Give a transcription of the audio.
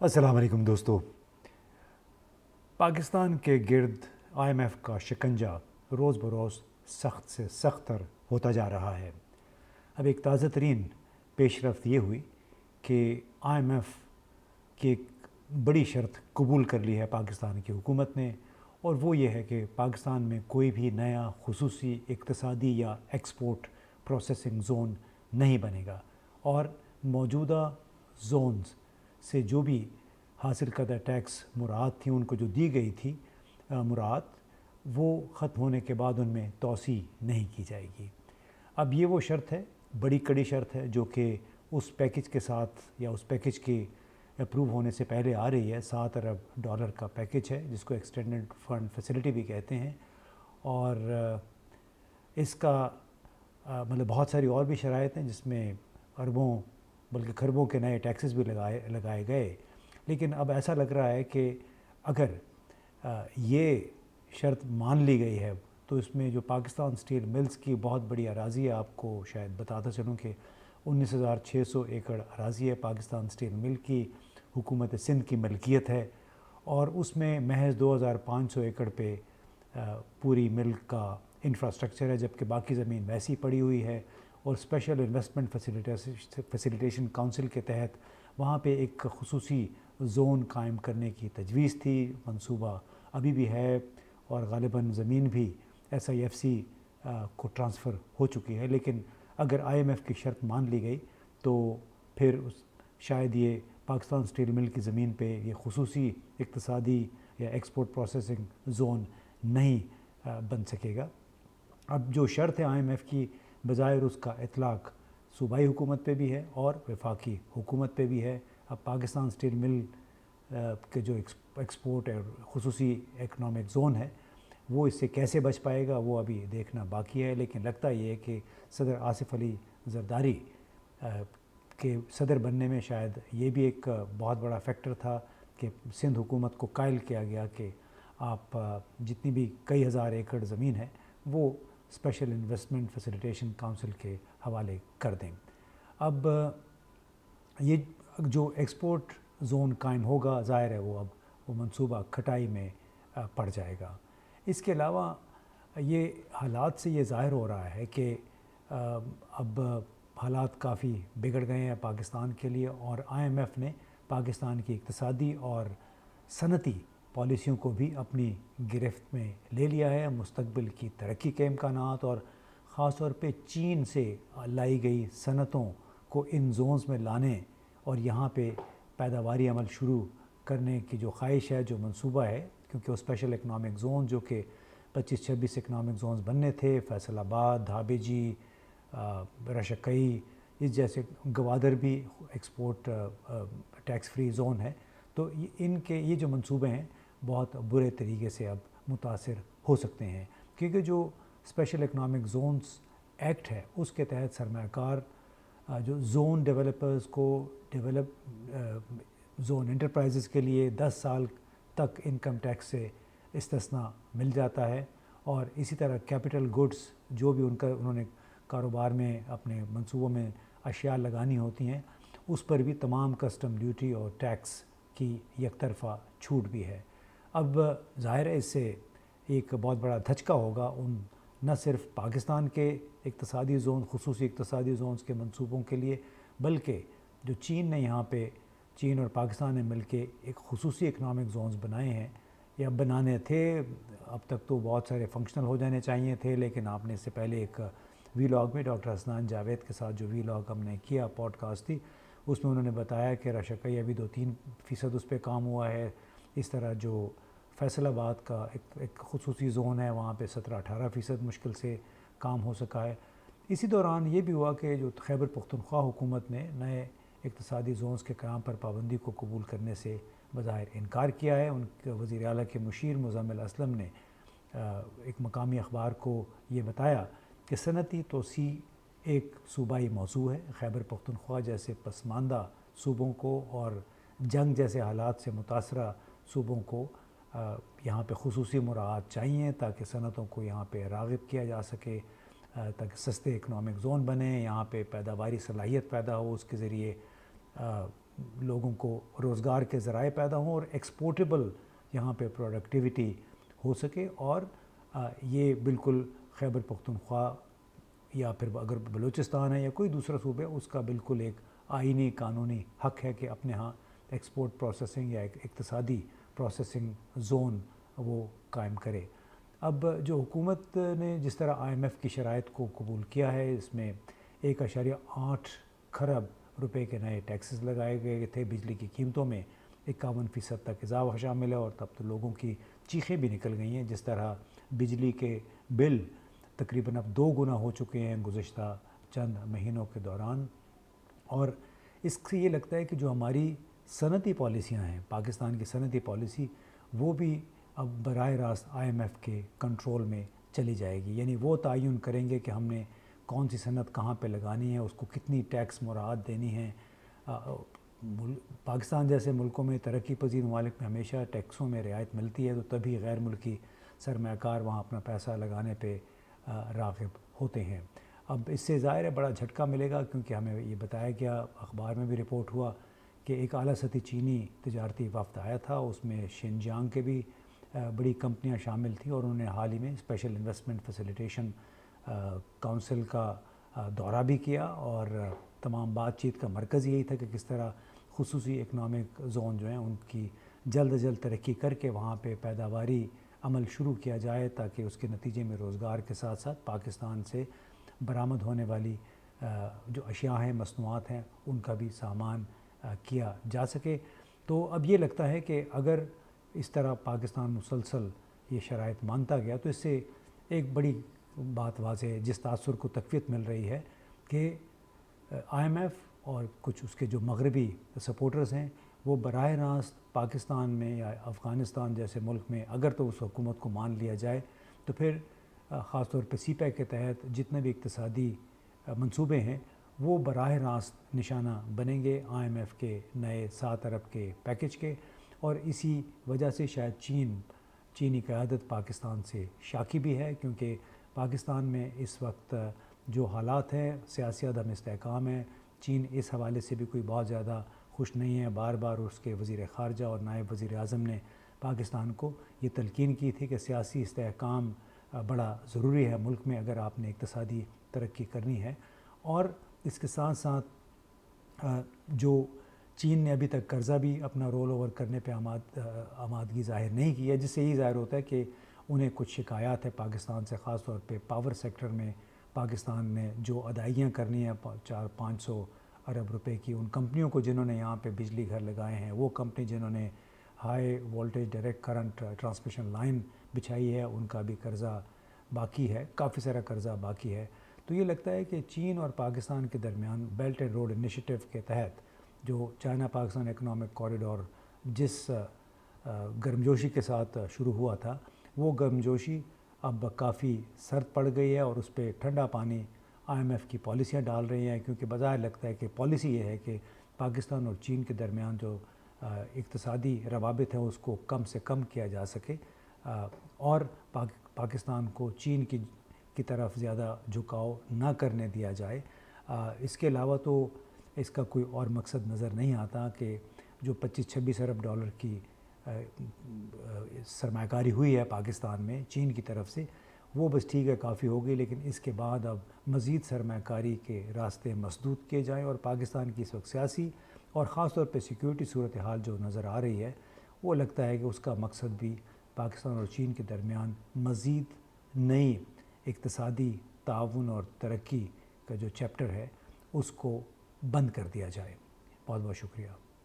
السلام علیکم دوستو۔ پاکستان کے گرد IMF کا شکنجہ روز بروز سخت سے سخت تر ہوتا جا رہا ہے۔ اب ایک تازہ ترین پیش رفت یہ ہوئی کہ IMF کی ایک بڑی شرط قبول کر لی ہے پاکستان کی حکومت نے، اور وہ یہ ہے کہ پاکستان میں کوئی بھی نیا خصوصی اقتصادی یا ایکسپورٹ پروسیسنگ زون نہیں بنے گا، اور موجودہ زونز سے جو بھی حاصل کردہ ٹیکس مراد تھی، ان کو جو دی گئی تھی مراد، وہ ختم ہونے کے بعد ان میں توسیع نہیں کی جائے گی۔ اب یہ وہ شرط ہے، بڑی کڑی شرط ہے، جو کہ اس پیکج کے ساتھ یا اس پیکج کی اپروو ہونے سے پہلے آ رہی ہے۔ $7 ارب کا پیکج ہے، جس کو ایکسٹینڈڈ فنڈ فیسلٹی بھی کہتے ہیں، اور اس کا مطلب بہت ساری اور بھی شرائط ہیں، جس میں اربوں بلکہ کھربوں کے نئے ٹیکسز بھی لگائے گئے۔ لیکن اب ایسا لگ رہا ہے کہ اگر یہ شرط مان لی گئی ہے تو اس میں جو پاکستان اسٹیل ملز کی بہت بڑی اراضی ہے، آپ کو شاید بتاتا چلوں کہ 19,600 ایکڑ اراضی ہے پاکستان اسٹیل مل کی، حکومت سندھ کی ملکیت ہے، اور اس میں محض 2,500 ایکڑ پہ پوری مل کا انفراسٹرکچر ہے، جبکہ باقی زمین ویسی پڑی ہوئی ہے۔ اور اسپیشل انویسٹمنٹ فیسیلیٹیشن کونسل کے تحت وہاں پہ ایک خصوصی زون قائم کرنے کی تجویز تھی، منصوبہ ابھی بھی ہے، اور غالباً زمین بھی SIFC کو ٹرانسفر ہو چکی ہے۔ لیکن اگر IMF کی شرط مان لی گئی تو پھر شاید یہ پاکستان اسٹیل مل کی زمین پہ یہ خصوصی اقتصادی یا ایکسپورٹ پروسیسنگ زون نہیں بن سکے گا۔ اب جو شرط ہے IMF کی، بظاہر اس کا اطلاق صوبائی حکومت پہ بھی ہے اور وفاقی حکومت پہ بھی ہے۔ اب پاکستان اسٹیل مل کے جو ایکسپورٹ اور خصوصی اکنامک زون ہے، وہ اس سے کیسے بچ پائے گا، وہ ابھی دیکھنا باقی ہے۔ لیکن لگتا یہ ہے کہ صدر آصف علی زرداری کے صدر بننے میں شاید یہ بھی ایک بہت بڑا فیکٹر تھا کہ سندھ حکومت کو قائل کیا گیا کہ آپ جتنی بھی کئی ہزار ایکڑ زمین ہے وہ اسپیشل انویسٹمنٹ فیسیلیٹیشن کونسل کے حوالے کر دیں۔ اب یہ جو ایکسپورٹ زون قائم ہوگا، ظاہر ہے وہ منصوبہ کھٹائی میں پڑ جائے گا۔ اس کے علاوہ یہ حالات سے یہ ظاہر ہو رہا ہے کہ اب حالات کافی بگڑ گئے ہیں پاکستان کے لیے، اور IMF نے پاکستان کی اقتصادی اور صنعتی پالیسیوں کو بھی اپنی گرفت میں لے لیا ہے۔ مستقبل کی ترقی کے امکانات اور خاص طور پہ چین سے لائی گئی صنعتوں کو ان زونز میں لانے اور یہاں پہ پیداواری عمل شروع کرنے کی جو خواہش ہے، جو منصوبہ ہے، کیونکہ وہ اسپیشل اکنامک زون جو کہ 25-26 اکنامک زونز بننے تھے، فیصل آباد، دھابے جی، رشکئی، اس جیسے گوادر بھی ایکسپورٹ ٹیکس فری زون ہے، تو ان کے یہ جو منصوبے ہیں بہت برے طریقے سے اب متاثر ہو سکتے ہیں، کیونکہ جو اسپیشل اکنامک زونز ایکٹ ہے اس کے تحت سرمایہ کار جو زون ڈیولپرز کو زون انٹرپرائزز کے لیے 10 سال تک انکم ٹیکس سے استثناء مل جاتا ہے، اور اسی طرح کیپٹل گڈز جو بھی انہوں نے کاروبار میں اپنے منصوبوں میں اشیاء لگانی ہوتی ہیں، اس پر بھی تمام کسٹم ڈیوٹی اور ٹیکس کی یک طرفہ چھوٹ بھی ہے۔ اب ظاہر ہے اس سے ایک بہت بڑا دھچکا ہوگا نہ صرف پاکستان کے اقتصادی زون، خصوصی اقتصادی زونز کے منصوبوں کے لیے، بلکہ جو چین نے یہاں پہ، چین اور پاکستان نے مل کے ایک خصوصی اکنامک زونز بنائے ہیں یا بنانے تھے، اب تک تو بہت سارے فنکشنل ہو جانے چاہیے تھے، لیکن آپ نے اس سے پہلے ایک ویلاگ میں ڈاکٹر حسنان جاوید کے ساتھ جو ویلاگ ہم نے کیا، پوڈ کاسٹ تھی، اس میں انہوں نے بتایا کہ رشکئی ابھی 2-3% اس پہ کام ہوا ہے۔ اس طرح جو فیصل آباد کا ایک خصوصی زون ہے، وہاں پہ 17-18% مشکل سے کام ہو سکا ہے۔ اسی دوران یہ بھی ہوا کہ جو خیبر پختونخوا حکومت نے نئے اقتصادی زونز کے قیام پر پابندی کو قبول کرنے سے بظاہر انکار کیا ہے۔ ان کے وزیر اعلیٰ کے مشیر مزمل اسلم نے ایک مقامی اخبار کو یہ بتایا کہ صنعتی توسیع ایک صوبائی موضوع ہے۔ خیبر پختونخوا جیسے پسماندہ صوبوں کو اور جنگ جیسے حالات سے متاثرہ صوبوں کو یہاں پہ خصوصی مراعات چاہیے تاکہ صنعتوں کو یہاں پہ راغب کیا جا سکے، تاکہ سستے اکنامک زون بنے، یہاں پہ پیداواری صلاحیت پیدا ہو، اس کے ذریعے لوگوں کو روزگار کے ذرائع پیدا ہوں اور ایکسپورٹیبل یہاں پہ پروڈکٹیوٹی ہو سکے، اور یہ بالکل خیبر پختونخوا یا پھر اگر بلوچستان ہے یا کوئی دوسرا صوبہ، اس کا بالکل ایک آئینی قانونی حق ہے کہ اپنے ہاں ایکسپورٹ پروسیسنگ یا ایک اقتصادی پروسیسنگ زون وہ قائم کرے۔ اب جو حکومت نے جس طرح IMF کی شرائط کو قبول کیا ہے، اس میں 1.8 کھرب روپے کے نئے ٹیکسز لگائے گئے تھے، بجلی کی قیمتوں میں 51% تک اضافہ شامل ہے، اور تب تو لوگوں کی چیخیں بھی نکل گئی ہیں جس طرح بجلی کے بل تقریباً اب 2 گنا ہو چکے ہیں گزشتہ چند مہینوں کے دوران۔ اور اس سے یہ لگتا ہے کہ جو ہماری صنعتی پالیسیاں ہیں، پاکستان کی صنعتی پالیسی، وہ بھی اب براہ راست IMF کے کنٹرول میں چلی جائے گی، یعنی وہ تعین کریں گے کہ ہم نے کون سی صنعت کہاں پہ لگانی ہے، اس کو کتنی ٹیکس مراعات دینی ہے۔ پاکستان جیسے ملکوں میں، ترقی پذیر ممالک میں ہمیشہ ٹیکسوں میں رعایت ملتی ہے، تو تبھی غیر ملکی سرمایہ کار وہاں اپنا پیسہ لگانے پہ راغب ہوتے ہیں۔ اب اس سے ظاہر ہے بڑا جھٹکا ملے گا، کیونکہ ہمیں یہ بتایا گیا، اخبار میں بھی رپورٹ ہوا کہ ایک اعلیٰ سطحی چینی تجارتی وفد آیا تھا، اس میں شنجیانگ کے بھی بڑی کمپنیاں شامل تھیں، اور انہوں نے حال ہی میں اسپیشل انویسٹمنٹ فیسیلیٹیشن کونسل کا دورہ بھی کیا، اور تمام بات چیت کا مرکز یہی تھا کہ کس طرح خصوصی اکنامک زون جو ہیں ان کی جلد از جلد ترقی کر کے وہاں پہ پیداواری عمل شروع کیا جائے، تاکہ اس کے نتیجے میں روزگار کے ساتھ ساتھ پاکستان سے برآمد ہونے والی جو اشیاء ہیں، مصنوعات ہیں، ان کا بھی سامان کیا جا سکے۔ تو اب یہ لگتا ہے کہ اگر اس طرح پاکستان مسلسل یہ شرائط مانتا گیا، تو اس سے ایک بڑی بات واضح ہے، جس تاثر کو تقویت مل رہی ہے کہ IMF اور کچھ اس کے جو مغربی سپورٹرز ہیں، وہ براہ راست پاکستان میں یا افغانستان جیسے ملک میں اگر تو اس حکومت کو مان لیا جائے، تو پھر خاص طور پہ CPEC کے تحت جتنے بھی اقتصادی منصوبے ہیں وہ براہ راست نشانہ بنیں گے IMF کے نئے 7 ارب کے پیکج کے، اور اسی وجہ سے شاید چینی قیادت پاکستان سے شاکی بھی ہے، کیونکہ پاکستان میں اس وقت جو حالات ہیں، سیاسی عدم استحکام ہے، چین اس حوالے سے بھی کوئی بہت زیادہ خوش نہیں ہے۔ بار بار اس کے وزیر خارجہ اور نائب وزیر اعظم نے پاکستان کو یہ تلقین کی تھی کہ سیاسی استحکام بڑا ضروری ہے ملک میں اگر آپ نے اقتصادی ترقی کرنی ہے، اور اس کے ساتھ ساتھ جو چین نے ابھی تک قرضہ بھی اپنا رول اوور کرنے پہ آمادگی ظاہر نہیں کی ہے، جس سے یہ ظاہر ہوتا ہے کہ انہیں کچھ شکایات ہے پاکستان سے، خاص طور پہ پاور سیکٹر میں پاکستان نے جو ادائیگیاں کرنی ہیں 400-500 ارب روپے کی ان کمپنیوں کو جنہوں نے یہاں پہ بجلی گھر لگائے ہیں، وہ کمپنی جنہوں نے high voltage direct current transmission line بچھائی ہے، ان کا بھی قرضہ باقی ہے، کافی سارا قرضہ باقی ہے۔ تو یہ لگتا ہے کہ چین اور پاکستان کے درمیان بیلٹ اینڈ روڈ انیشیٹو کے تحت جو چائنا پاکستان اکنامک کوریڈور جس گرمجوشی کے ساتھ شروع ہوا تھا، وہ گرمجوشی اب کافی سرد پڑ گئی ہے، اور اس پہ ٹھنڈا پانی IMF کی پالیسیاں ڈال رہی ہیں، کیونکہ بظاہر لگتا ہے کہ پالیسی یہ ہے کہ پاکستان اور چین کے درمیان جو اقتصادی روابط ہیں اس کو کم سے کم کیا جا سکے، اور پاکستان کو چین کی طرف زیادہ جھکاؤ نہ کرنے دیا جائے۔ اس کے علاوہ تو اس کا کوئی اور مقصد نظر نہیں آتا کہ جو 25-26 ارب ڈالر کی سرمایہ کاری ہوئی ہے پاکستان میں چین کی طرف سے، وہ بس ٹھیک ہے، کافی ہوگی، لیکن اس کے بعد اب مزید سرمایہ کاری کے راستے مسدود کیے جائیں، اور پاکستان کی اس وقت سیاسی اور خاص طور پہ سیکیورٹی صورتحال جو نظر آ رہی ہے، وہ لگتا ہے کہ اس کا مقصد بھی پاکستان اور چین کے درمیان مزید نئی اقتصادی تعاون اور ترقی کا جو چیپٹر ہے اس کو بند کر دیا جائے۔ بہت بہت شکریہ۔